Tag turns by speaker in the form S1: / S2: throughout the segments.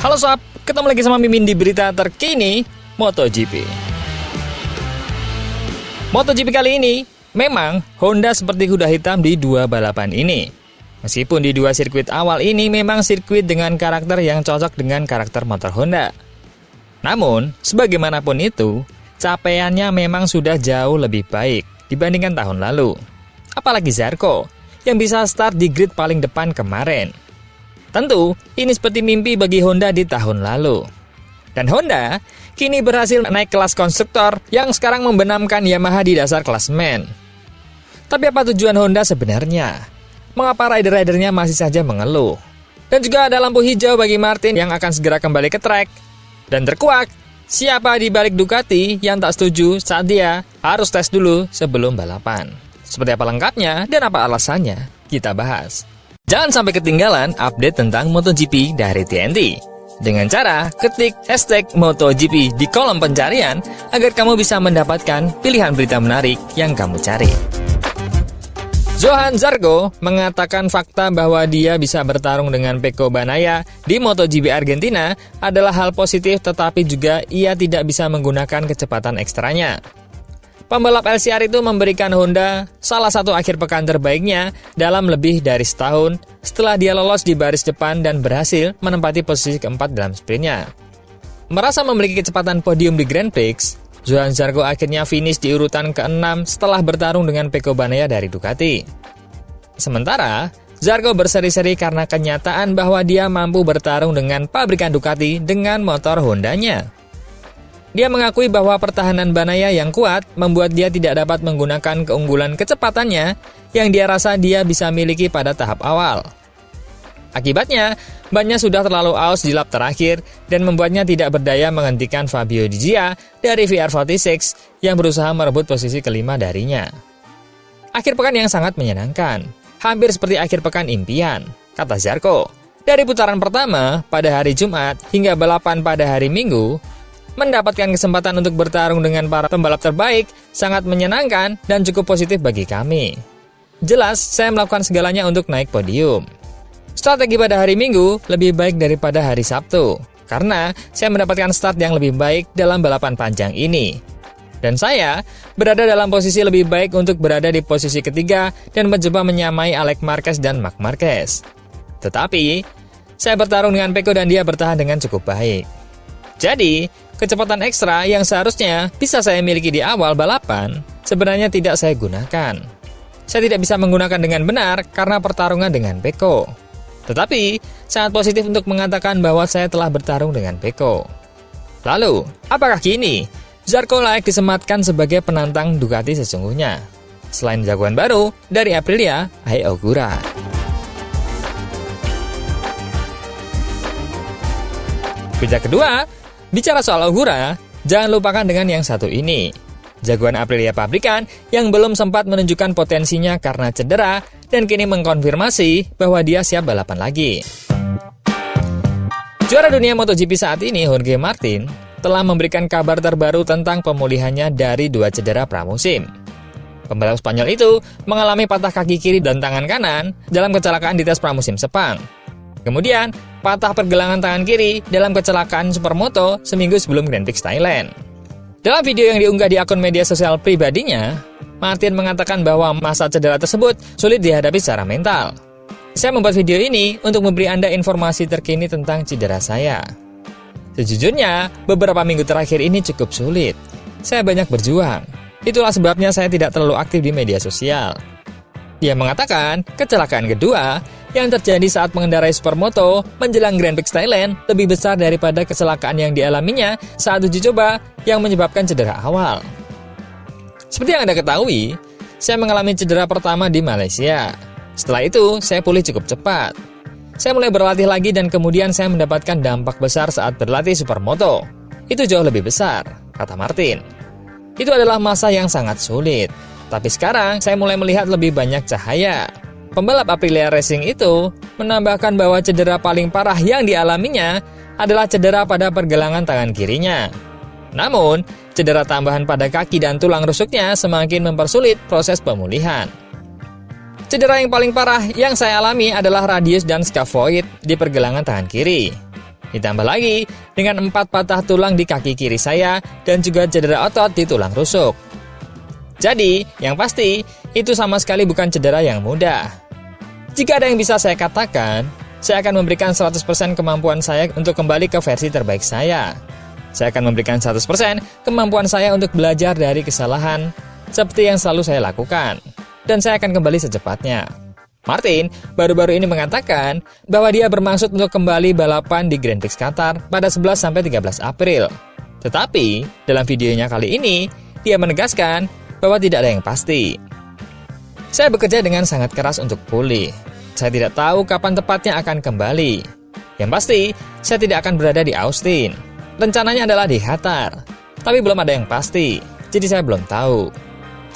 S1: Halo sob, ketemu lagi sama Mimin di berita terkini MotoGP. MotoGP kali ini, memang Honda seperti kuda hitam di dua balapan ini. Meskipun di dua sirkuit awal ini memang sirkuit dengan karakter yang cocok dengan karakter motor Honda. Namun, sebagaimanapun itu, capaiannya memang sudah jauh lebih baik dibandingkan tahun lalu. Apalagi Zarco, yang bisa start di grid paling depan kemarin. Tentu, ini seperti mimpi bagi Honda di tahun lalu. Dan Honda kini berhasil naik kelas konstruktor yang sekarang membenamkan Yamaha di dasar klasemen. Tapi apa tujuan Honda sebenarnya? Mengapa rider-ridernya masih saja mengeluh? Dan juga ada lampu hijau bagi Martin yang akan segera kembali ke track. Dan terkuak, siapa di balik Ducati yang tak setuju saat dia harus tes dulu sebelum balapan? Seperti apa lengkapnya dan apa alasannya? Kita bahas. Jangan sampai ketinggalan update tentang MotoGP dari TNT. Dengan cara ketik hashtag MotoGP di kolom pencarian agar kamu bisa mendapatkan pilihan berita menarik yang kamu cari. Johann Zarco mengatakan fakta bahwa dia bisa bertarung dengan Pecco Bagnaia di MotoGP Argentina adalah hal positif, tetapi juga ia tidak bisa menggunakan kecepatan ekstranya. Pembalap LCR itu memberikan Honda salah satu akhir pekan terbaiknya dalam lebih dari setahun setelah dia lolos di baris depan dan berhasil menempati posisi keempat dalam sprintnya. Merasa memiliki kecepatan podium di Grand Prix, Johann Zarco akhirnya finish di urutan ke-6 setelah bertarung dengan Pecco Bagnaia dari Ducati. Sementara, Zarco berseri-seri karena kenyataan bahwa dia mampu bertarung dengan pabrikan Ducati dengan motor Hondanya. Dia mengakui bahwa pertahanan Bagnaia yang kuat membuat dia tidak dapat menggunakan keunggulan kecepatannya yang dia rasa dia bisa miliki pada tahap awal. Akibatnya, bannya sudah terlalu aus di lap terakhir dan membuatnya tidak berdaya menghentikan Fabio Di Gia dari VR46 yang berusaha merebut posisi kelima darinya. Akhir pekan yang sangat menyenangkan, hampir seperti akhir pekan impian, kata Zarco. Dari putaran pertama pada hari Jumat hingga balapan pada hari Minggu, mendapatkan kesempatan untuk bertarung dengan para pembalap terbaik sangat menyenangkan dan cukup positif bagi kami. Jelas, saya melakukan segalanya untuk naik podium. Strategi pada hari Minggu lebih baik daripada hari Sabtu, karena saya mendapatkan start yang lebih baik dalam balapan panjang ini. Dan saya berada dalam posisi lebih baik untuk berada di posisi ketiga dan mencoba menyamai Alex Marquez dan Marc Marquez. Tetapi, saya bertarung dengan Pecco dan dia bertahan dengan cukup baik. Jadi, kecepatan ekstra yang seharusnya bisa saya miliki di awal balapan, sebenarnya tidak saya gunakan. Saya tidak bisa menggunakan dengan benar karena pertarungan dengan Pecco. Tetapi, sangat positif untuk mengatakan bahwa saya telah bertarung dengan Pecco. Lalu, apakah kini Zarco layak disematkan sebagai penantang Ducati sesungguhnya? Selain jagoan baru dari Aprilia, Ai Ogura. Berita kedua, bicara soal Ogura, jangan lupakan dengan yang satu ini. Jagoan Aprilia pabrikan yang belum sempat menunjukkan potensinya karena cedera dan kini mengkonfirmasi bahwa dia siap balapan lagi. Juara dunia MotoGP saat ini, Jorge Martin, telah memberikan kabar terbaru tentang pemulihannya dari 2 cedera pramusim. Pembalap Spanyol itu mengalami patah kaki kiri dan tangan kanan dalam kecelakaan di tes pramusim Sepang. Kemudian, patah pergelangan tangan kiri dalam kecelakaan Supermoto seminggu sebelum Grand Prix Thailand. Dalam video yang diunggah di akun media sosial pribadinya, Martin mengatakan bahwa masa cedera tersebut sulit dihadapi secara mental. Saya membuat video ini untuk memberi Anda informasi terkini tentang cedera saya. Sejujurnya, beberapa minggu terakhir ini cukup sulit. Saya banyak berjuang. Itulah sebabnya saya tidak terlalu aktif di media sosial. Dia mengatakan, kecelakaan kedua yang terjadi saat mengendarai Supermoto menjelang Grand Prix Thailand lebih besar daripada kecelakaan yang dialaminya saat uji coba yang menyebabkan cedera awal. Seperti yang Anda ketahui, saya mengalami cedera pertama di Malaysia. Setelah itu, saya pulih cukup cepat. Saya mulai berlatih lagi dan kemudian saya mendapatkan dampak besar saat berlatih Supermoto. Itu jauh lebih besar, kata Martin. Itu adalah masa yang sangat sulit. Tapi sekarang saya mulai melihat lebih banyak cahaya. Pembalap Aprilia Racing itu menambahkan bahwa cedera paling parah yang dialaminya adalah cedera pada pergelangan tangan kirinya. Namun, cedera tambahan pada kaki dan tulang rusuknya semakin mempersulit proses pemulihan. Cedera yang paling parah yang saya alami adalah radius dan scaphoid di pergelangan tangan kiri. Ditambah lagi dengan 4 patah tulang di kaki kiri saya dan juga cedera otot di tulang rusuk. Jadi, yang pasti, itu sama sekali bukan cedera yang mudah. Jika ada yang bisa saya katakan, saya akan memberikan 100% kemampuan saya untuk kembali ke versi terbaik saya. Saya akan memberikan 100% kemampuan saya untuk belajar dari kesalahan seperti yang selalu saya lakukan. Dan saya akan kembali secepatnya. Martin baru-baru ini mengatakan bahwa dia bermaksud untuk kembali balapan di Grand Prix Qatar pada 11-13 April. Tetapi, dalam videonya kali ini, dia menegaskan bahwa tidak ada yang pasti. Saya bekerja dengan sangat keras untuk pulih. Saya tidak tahu kapan tepatnya akan kembali. Yang pasti, saya tidak akan berada di Austin. Rencananya adalah di Qatar. Tapi belum ada yang pasti, jadi saya belum tahu.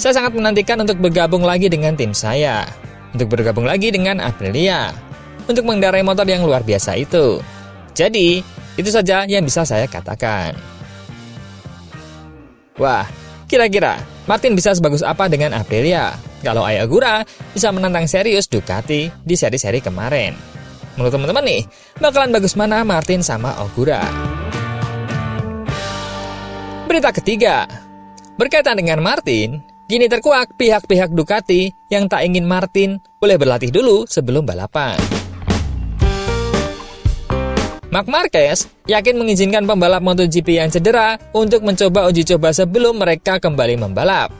S1: Saya sangat menantikan untuk bergabung lagi dengan tim saya. Untuk bergabung lagi dengan Aprilia. Untuk mengendarai motor yang luar biasa itu. Jadi, itu saja yang bisa saya katakan. Wah, kira-kira Martin bisa sebagus apa dengan Aprilia kalau Ai Ogura bisa menantang serius Ducati di seri-seri kemarin? Menurut teman-teman nih, bakalan bagus mana Martin sama Ogura? Berita ketiga, berkaitan dengan Martin, kini terkuak pihak-pihak Ducati yang tak ingin Martin boleh berlatih dulu sebelum balapan. Marc Marquez yakin mengizinkan pembalap MotoGP yang cedera untuk mencoba uji coba sebelum mereka kembali membalap.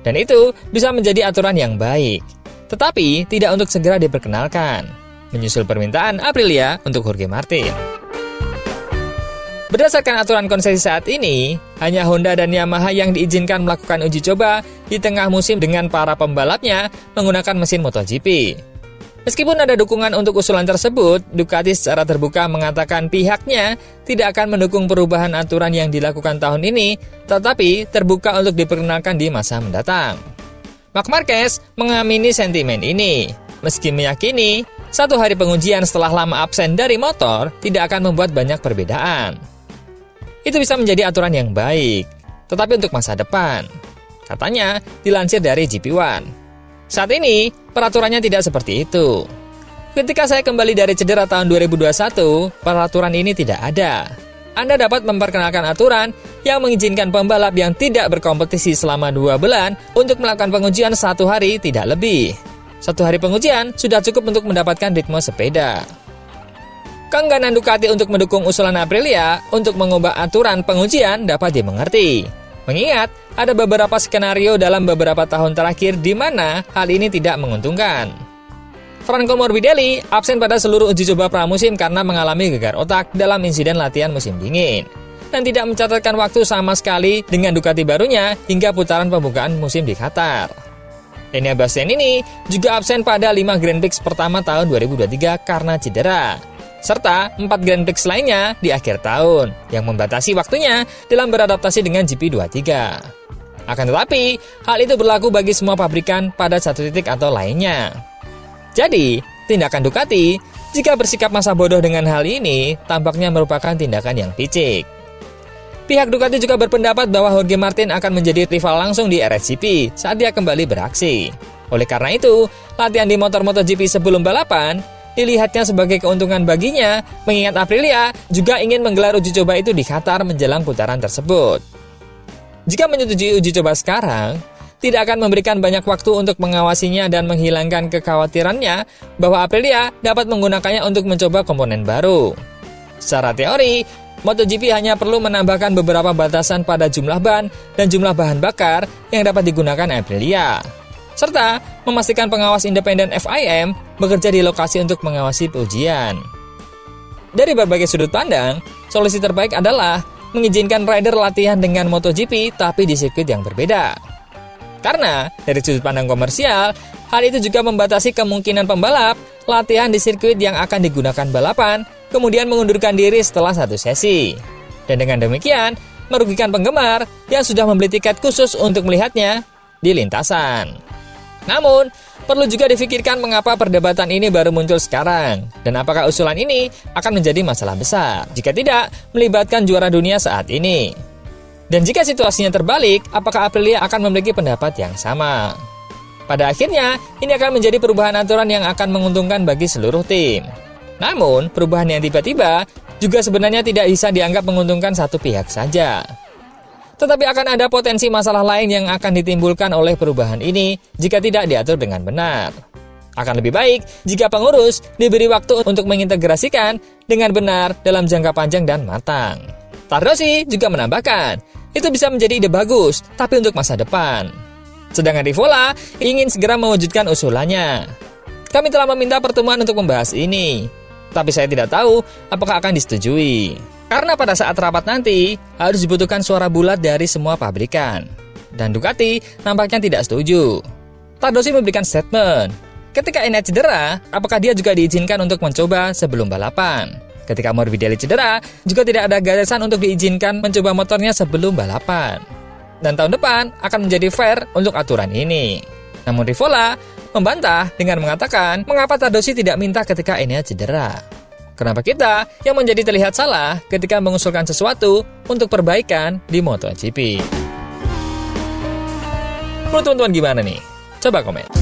S1: Dan itu bisa menjadi aturan yang baik, tetapi tidak untuk segera diperkenalkan, menyusul permintaan Aprilia untuk Jorge Martin. Berdasarkan aturan konsesi saat ini, hanya Honda dan Yamaha yang diizinkan melakukan uji coba di tengah musim dengan para pembalapnya menggunakan mesin MotoGP. Meskipun ada dukungan untuk usulan tersebut, Ducati secara terbuka mengatakan pihaknya tidak akan mendukung perubahan aturan yang dilakukan tahun ini, tetapi terbuka untuk diperkenalkan di masa mendatang. Marc Marquez mengamini sentimen ini, meski meyakini 1 hari pengujian setelah lama absen dari motor tidak akan membuat banyak perbedaan. Itu bisa menjadi aturan yang baik, tetapi untuk masa depan, katanya dilansir dari GP1. Saat ini, peraturannya tidak seperti itu. Ketika saya kembali dari cedera tahun 2021, peraturan ini tidak ada. Anda dapat memperkenalkan aturan yang mengizinkan pembalap yang tidak berkompetisi selama 2 bulan untuk melakukan pengujian 1 hari tidak lebih. 1 hari pengujian sudah cukup untuk mendapatkan ritme sepeda. Keengganan Ducati untuk mendukung usulan Aprilia untuk mengubah aturan pengujian dapat dimengerti. Mengingat, ada beberapa skenario dalam beberapa tahun terakhir di mana hal ini tidak menguntungkan. Franco Morbidelli absen pada seluruh uji coba pramusim karena mengalami gegar otak dalam insiden latihan musim dingin, dan tidak mencatatkan waktu sama sekali dengan Ducati barunya hingga putaran pembukaan musim di Qatar. Enea Bastianini juga absen pada 5 Grand Prix pertama tahun 2023 karena cedera, serta 4 Grand Prix lainnya di akhir tahun yang membatasi waktunya dalam beradaptasi dengan GP23. Akan tetapi, hal itu berlaku bagi semua pabrikan pada satu titik atau lainnya. Jadi, tindakan Ducati jika bersikap masa bodoh dengan hal ini tampaknya merupakan tindakan yang picik. Pihak Ducati juga berpendapat bahwa Jorge Martin akan menjadi rival langsung di RSGP saat dia kembali beraksi. Oleh karena itu, latihan di motor MotoGP sebelum balapan dilihatnya sebagai keuntungan baginya, mengingat Aprilia juga ingin menggelar uji coba itu di Qatar menjelang putaran tersebut. Jika menyetujui uji coba sekarang, tidak akan memberikan banyak waktu untuk mengawasinya dan menghilangkan kekhawatirannya bahwa Aprilia dapat menggunakannya untuk mencoba komponen baru. Secara teori, MotoGP hanya perlu menambahkan beberapa batasan pada jumlah ban dan jumlah bahan bakar yang dapat digunakan Aprilia, serta memastikan pengawas independen FIM bekerja di lokasi untuk mengawasi ujian. Dari berbagai sudut pandang, solusi terbaik adalah mengizinkan rider latihan dengan MotoGP tapi di sirkuit yang berbeda. Karena dari sudut pandang komersial, hal itu juga membatasi kemungkinan pembalap latihan di sirkuit yang akan digunakan balapan, kemudian mengundurkan diri setelah 1 sesi. Dan dengan demikian, merugikan penggemar yang sudah membeli tiket khusus untuk melihatnya di lintasan. Namun, perlu juga difikirkan mengapa perdebatan ini baru muncul sekarang, dan apakah usulan ini akan menjadi masalah besar jika tidak melibatkan juara dunia saat ini. Dan jika situasinya terbalik, apakah Aprilia akan memiliki pendapat yang sama? Pada akhirnya, ini akan menjadi perubahan aturan yang akan menguntungkan bagi seluruh tim. Namun, perubahan yang tiba-tiba juga sebenarnya tidak bisa dianggap menguntungkan satu pihak saja. Tetapi akan ada potensi masalah lain yang akan ditimbulkan oleh perubahan ini jika tidak diatur dengan benar. Akan lebih baik jika pengurus diberi waktu untuk mengintegrasikan dengan benar dalam jangka panjang dan matang. Tardosi juga menambahkan, itu bisa menjadi ide bagus, tapi untuk masa depan. Sedangkan Rivola ingin segera mewujudkan usulannya. Kami telah meminta pertemuan untuk membahas ini, tapi saya tidak tahu apakah akan disetujui. Karena pada saat rapat nanti, harus dibutuhkan suara bulat dari semua pabrikan. Dan Ducati nampaknya tidak setuju. Tardosi memberikan statement, ketika Enea cedera, apakah dia juga diizinkan untuk mencoba sebelum balapan? Ketika Morbidelli cedera, juga tidak ada gagasan untuk diizinkan mencoba motornya sebelum balapan. Dan tahun depan akan menjadi fair untuk aturan ini. Namun Rivola membantah dengan mengatakan, mengapa Tardosi tidak minta ketika Enea cedera? Kenapa kita yang menjadi terlihat salah ketika mengusulkan sesuatu untuk perbaikan di MotoGP? Menurut teman-teman gimana nih? Coba komen.